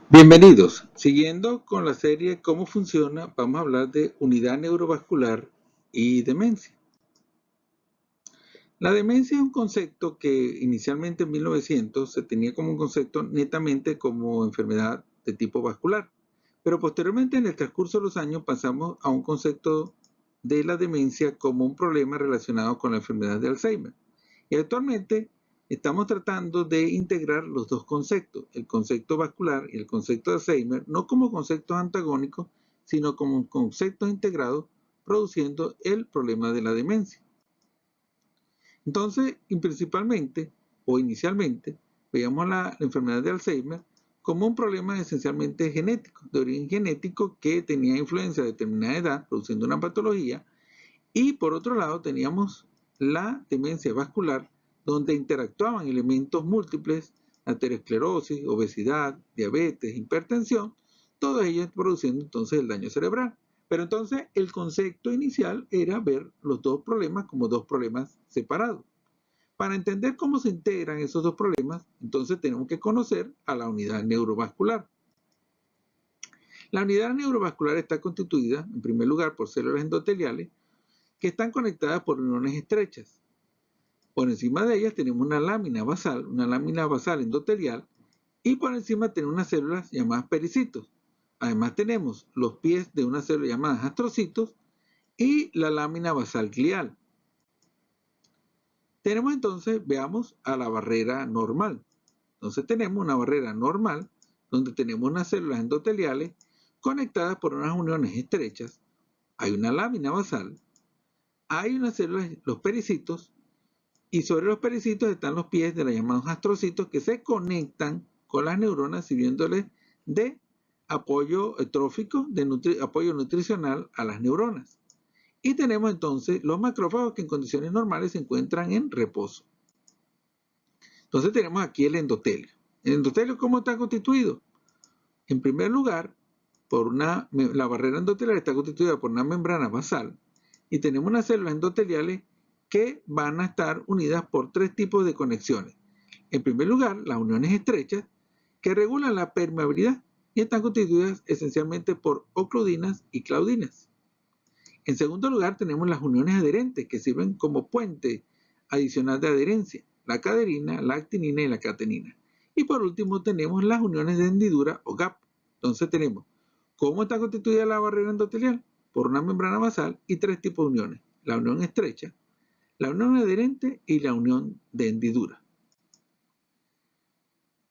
Bienvenidos. Siguiendo con la serie Cómo funciona, vamos a hablar de unidad neurovascular y demencia. La demencia es un concepto que inicialmente en 1900 se tenía como un concepto netamente como enfermedad de tipo vascular, pero posteriormente en el transcurso de los años pasamos a un concepto de la demencia como un problema relacionado con la enfermedad de Alzheimer. Y actualmente estamos tratando de integrar los dos conceptos, el concepto vascular y el concepto de Alzheimer, no como conceptos antagónicos, sino como conceptos integrados, produciendo el problema de la demencia. Entonces, y principalmente o inicialmente, veíamos la enfermedad de Alzheimer como un problema esencialmente genético, de origen genético que tenía influencia de determinada edad, produciendo una patología, y por otro lado teníamos la demencia vascular, donde interactuaban elementos múltiples, aterosclerosis, obesidad, diabetes, hipertensión, todos ellos produciendo entonces el daño cerebral. Pero entonces el concepto inicial era ver los dos problemas como dos problemas separados. Para entender cómo se integran esos dos problemas, entonces tenemos que conocer a la unidad neurovascular. La unidad neurovascular está constituida, en primer lugar, por células endoteliales que están conectadas por uniones estrechas. Por encima de ellas tenemos una lámina basal endotelial, y por encima tenemos unas células llamadas pericitos. Además tenemos los pies de una célula llamada astrocitos y la lámina basal glial. Tenemos entonces, veamos a la barrera normal. Entonces tenemos una barrera normal donde tenemos unas células endoteliales conectadas por unas uniones estrechas. Hay una lámina basal, hay unas células, los pericitos, y sobre los pericitos están los pies de los llamados astrocitos que se conectan con las neuronas sirviéndoles de apoyo trófico, de apoyo nutricional a las neuronas. Y tenemos entonces los macrófagos que en condiciones normales se encuentran en reposo. Entonces tenemos aquí el endotelio. ¿El endotelio cómo está constituido? En primer lugar, la barrera endotelial está constituida por una membrana basal y tenemos unas células endoteliales que van a estar unidas por tres tipos de conexiones. En primer lugar, las uniones estrechas que regulan la permeabilidad y están constituidas esencialmente por ocludinas y claudinas. En segundo lugar, tenemos las uniones adherentes que sirven como puente adicional de adherencia, la caderina, la actinina y la catenina. Y por último, tenemos las uniones de hendidura o gap. Entonces tenemos cómo está constituida la barrera endotelial por una membrana basal y tres tipos de uniones: la unión estrecha, la unión adherente y la unión de hendidura.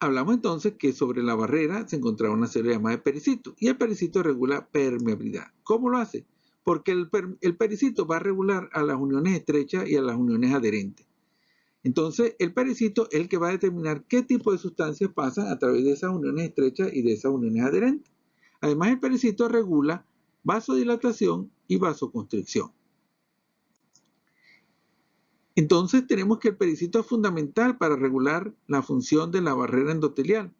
Hablamos entonces que sobre la barrera se encontraba una célula llamada pericito, y el pericito regula permeabilidad. ¿Cómo lo hace? Porque el pericito va a regular a las uniones estrechas y a las uniones adherentes. Entonces, el pericito es el que va a determinar qué tipo de sustancias pasan a través de esas uniones estrechas y de esas uniones adherentes. Además, el pericito regula vasodilatación y vasoconstricción. Entonces, tenemos que el pericito es fundamental para regular la función de la barrera endotelial.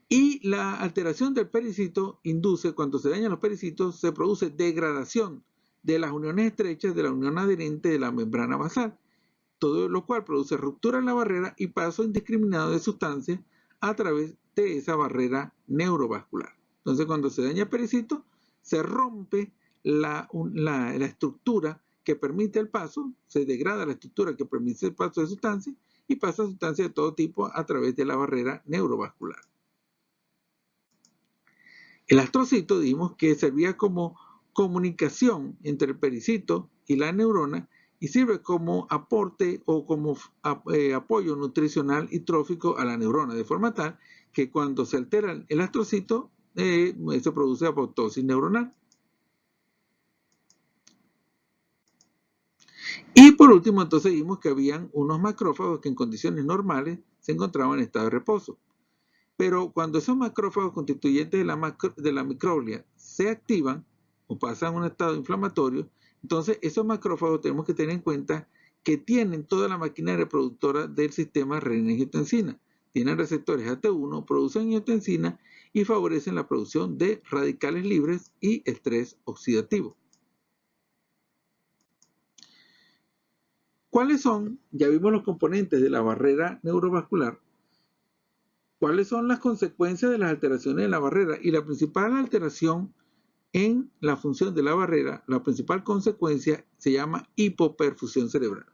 Y la alteración del pericito induce, cuando se dañan los pericitos, se produce degradación de las uniones estrechas de la unión adherente de la membrana basal, todo lo cual produce ruptura en la barrera y paso indiscriminado de sustancias a través de esa barrera neurovascular. Entonces, cuando se daña el pericito, se rompe la estructura que permite el paso, se degrada la estructura que permite el paso de sustancias y pasa sustancias de todo tipo a través de la barrera neurovascular. El astrocito dijimos que servía como comunicación entre el pericito y la neurona y sirve como aporte o como apoyo nutricional y trófico a la neurona, de forma tal que cuando se altera el astrocito se produce apoptosis neuronal. Y por último, entonces vimos que habían unos macrófagos que en condiciones normales se encontraban en estado de reposo. Pero cuando esos macrófagos constituyentes de la microglia se activan o pasan a un estado inflamatorio, entonces esos macrófagos tenemos que tener en cuenta que tienen toda la maquinaria reproductora del sistema renina-angiotensina. Tienen receptores AT1, producen angiotensina y favorecen la producción de radicales libres y estrés oxidativo. ¿Cuáles son? Ya vimos los componentes de la barrera neurovascular. ¿Cuáles son las consecuencias de las alteraciones de la barrera? Y la principal alteración en la función de la barrera, la principal consecuencia se llama hipoperfusión cerebral.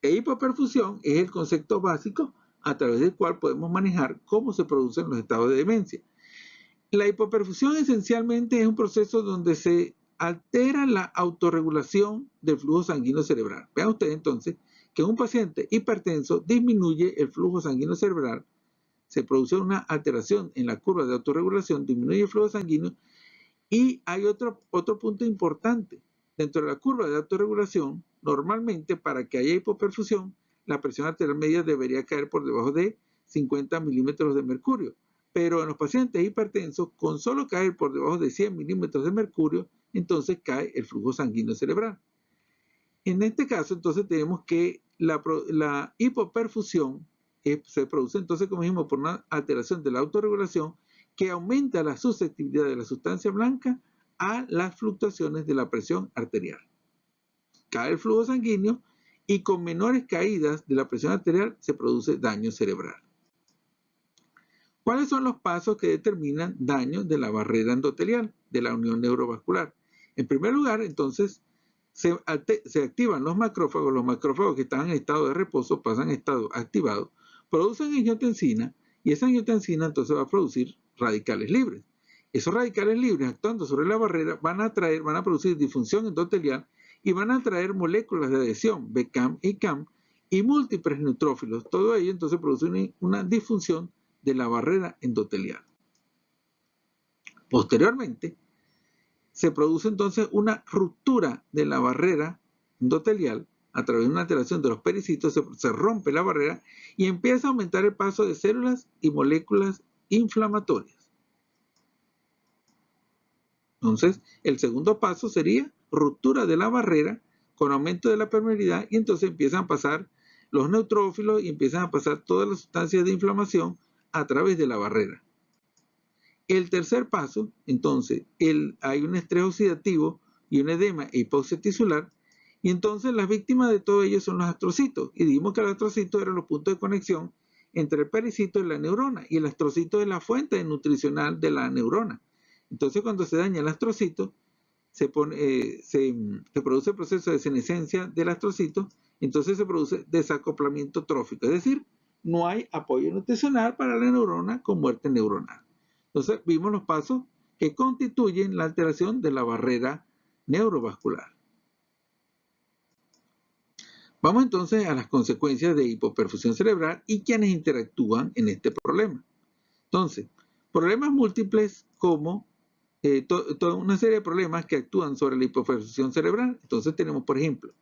Hipoperfusión es el concepto básico a través del cual podemos manejar cómo se producen los estados de demencia. La hipoperfusión esencialmente es un proceso donde se altera la autorregulación del flujo sanguíneo cerebral. Vean ustedes entonces que en un paciente hipertenso disminuye el flujo sanguíneo cerebral, se produce una alteración en la curva de autorregulación, disminuye el flujo sanguíneo. Y hay otro punto importante. Dentro de la curva de autorregulación, normalmente para que haya hipoperfusión, la presión arterial media debería caer por debajo de 50 milímetros de mercurio. Pero en los pacientes hipertensos, con solo caer por debajo de 100 milímetros de mercurio, entonces cae el flujo sanguíneo cerebral. En este caso, entonces tenemos que la hipoperfusión se produce entonces, como dijimos, por una alteración de la autorregulación que aumenta la susceptibilidad de la sustancia blanca a las fluctuaciones de la presión arterial. Cae el flujo sanguíneo y con menores caídas de la presión arterial se produce daño cerebral. ¿Cuáles son los pasos que determinan daño de la barrera endotelial, de la unión neurovascular? En primer lugar, entonces, se activan los macrófagos que están en estado de reposo pasan a estado activado, producen angiotensina y esa angiotensina entonces va a producir radicales libres. Esos radicales libres actuando sobre la barrera van a producir disfunción endotelial y van a atraer moléculas de adhesión, BCAM y CAM, y múltiples neutrófilos. Todo ello entonces produce una disfunción de la barrera endotelial. Posteriormente, se produce entonces una ruptura de la barrera endotelial a través de una alteración de los pericitos, se rompe la barrera y empieza a aumentar el paso de células y moléculas inflamatorias. Entonces, el segundo paso sería ruptura de la barrera con aumento de la permeabilidad y entonces empiezan a pasar los neutrófilos y empiezan a pasar todas las sustancias de inflamación a través de la barrera. El tercer paso, entonces, hay un estrés oxidativo y un edema hipoxia tisular, y entonces las víctimas de todo ello son los astrocitos. Y dijimos que los astrocitos eran los puntos de conexión entre el pericito y la neurona, y el astrocito es la fuente nutricional de la neurona. Entonces, cuando se daña el astrocito, se produce el proceso de senescencia del astrocito, entonces se produce desacoplamiento trófico, es decir, no hay apoyo nutricional para la neurona con muerte neuronal. Entonces vimos los pasos que constituyen la alteración de la barrera neurovascular. Vamos entonces a las consecuencias de hipoperfusión cerebral y quienes interactúan en este problema. Entonces, problemas múltiples como toda una serie de problemas que actúan sobre la hipoperfusión cerebral. Entonces tenemos, por ejemplo,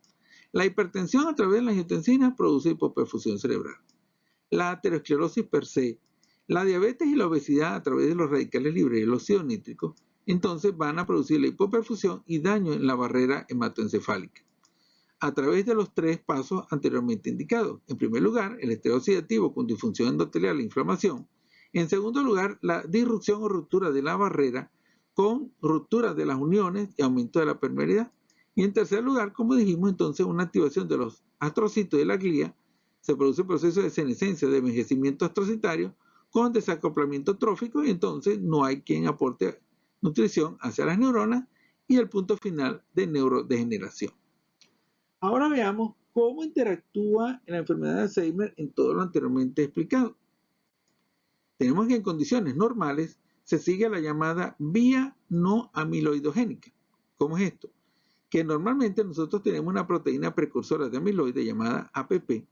la hipertensión a través de la angiotensina produce hipoperfusión cerebral. La aterosclerosis per se, la diabetes y la obesidad a través de los radicales libres y el óxido nítrico, entonces van a producir la hipoperfusión y daño en la barrera hematoencefálica a través de los tres pasos anteriormente indicados. En primer lugar, el estrés oxidativo con disfunción endotelial e inflamación. En segundo lugar, la disrupción o ruptura de la barrera con ruptura de las uniones y aumento de la permeabilidad. Y en tercer lugar, como dijimos, entonces una activación de los astrocitos de la glía. Se produce el proceso de senescencia, de envejecimiento astrocitario con desacoplamiento trófico y entonces no hay quien aporte nutrición hacia las neuronas y el punto final de neurodegeneración. Ahora veamos cómo interactúa la enfermedad de Alzheimer en todo lo anteriormente explicado. Tenemos que en condiciones normales se sigue la llamada vía no amiloidogénica. ¿Cómo es esto? Que normalmente nosotros tenemos una proteína precursora de amiloide llamada APP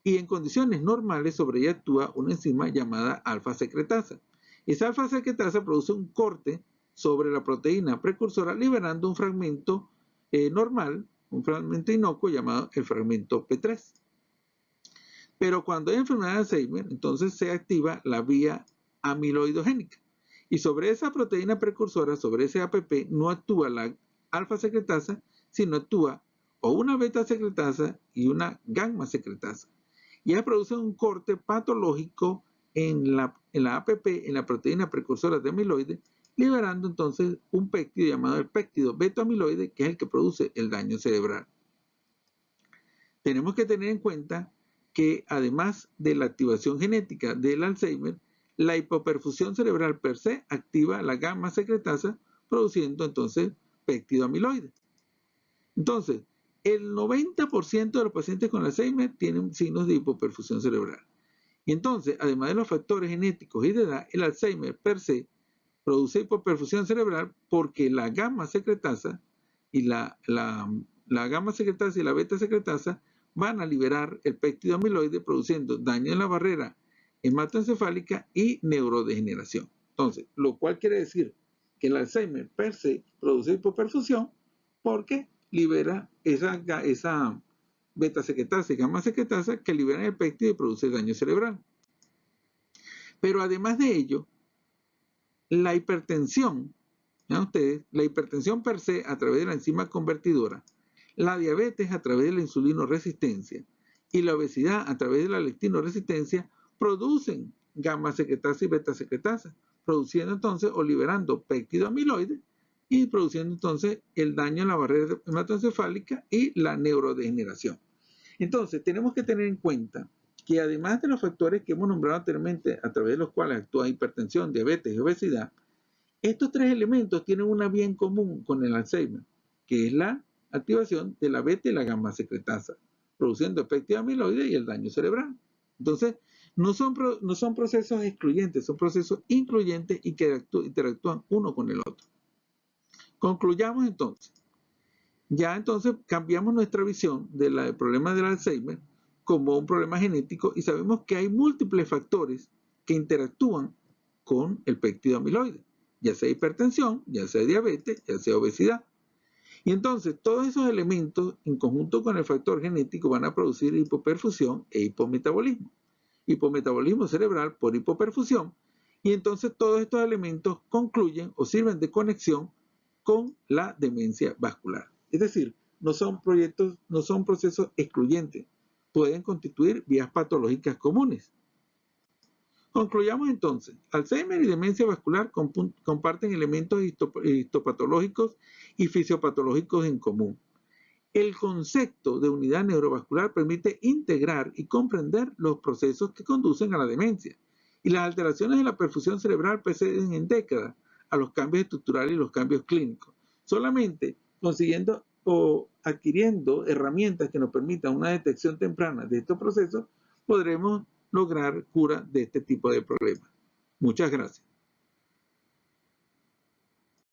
y en condiciones normales sobre ella actúa una enzima llamada alfa-secretasa. Esa alfa-secretasa produce un corte sobre la proteína precursora liberando un fragmento normal, un fragmento inocuo llamado el fragmento P3. Pero cuando hay enfermedad de Alzheimer, entonces se activa la vía amiloidogénica. Y sobre esa proteína precursora, sobre ese APP, no actúa la alfa-secretasa, sino actúa o una beta-secretasa y una gamma-secretasa. Y ella produce un corte patológico en la APP, en la proteína precursora de amiloide, liberando entonces un péptido llamado el péptido beta-amiloide, que es el que produce el daño cerebral. Tenemos que tener en cuenta que además de la activación genética del Alzheimer, La hipoperfusión cerebral per se activa la gamma secretasa, produciendo entonces péptido amiloide. Entonces, el 90% de los pacientes con Alzheimer tienen signos de hipoperfusión cerebral. Y entonces, además de los factores genéticos y de edad, el Alzheimer per se produce hipoperfusión cerebral porque la gamma secretasa y la gamma secretasa y la beta secretasa van a liberar el péptido amiloide, produciendo daño en la barrera hematoencefálica y neurodegeneración. Entonces, lo cual quiere decir que el Alzheimer per se produce hipoperfusión porque libera esa beta secretasa y gamma secretasa que liberan el péptido y produce daño cerebral. Pero además de ello, la hipertensión, vean ustedes, la hipertensión per se a través de la enzima convertidora, la diabetes a través de la insulinoresistencia y la obesidad a través de la leptinoresistencia producen gamma secretasa y beta secretasa, produciendo entonces o liberando péptido amiloide y produciendo entonces el daño en la barrera hematoencefálica y la neurodegeneración. Entonces, tenemos que tener en cuenta que además de los factores que hemos nombrado anteriormente, a través de los cuales actúa hipertensión, diabetes y obesidad, estos tres elementos tienen una vía en común con el Alzheimer, que es la activación de la beta y la gamma secretasa, produciendo el péptido amiloide y el daño cerebral. Entonces, no son procesos excluyentes, son procesos incluyentes y que interactúan uno con el otro. Concluyamos entonces. Ya entonces cambiamos nuestra visión del problema del Alzheimer como un problema genético y sabemos que hay múltiples factores que interactúan con el péptido amiloide, ya sea hipertensión, ya sea diabetes, ya sea obesidad. Y entonces todos esos elementos en conjunto con el factor genético van a producir hipoperfusión e hipometabolismo. Hipometabolismo cerebral por hipoperfusión. Y entonces todos estos elementos concluyen o sirven de conexión con la demencia vascular. Es decir, no son procesos excluyentes, pueden constituir vías patológicas comunes. Concluyamos entonces, Alzheimer y demencia vascular comparten elementos histopatológicos y fisiopatológicos en común. El concepto de unidad neurovascular permite integrar y comprender los procesos que conducen a la demencia, y las alteraciones de la perfusión cerebral preceden en décadas a los cambios estructurales y los cambios clínicos. Solamente consiguiendo o adquiriendo herramientas que nos permitan una detección temprana de estos procesos, podremos lograr cura de este tipo de problemas. Muchas gracias.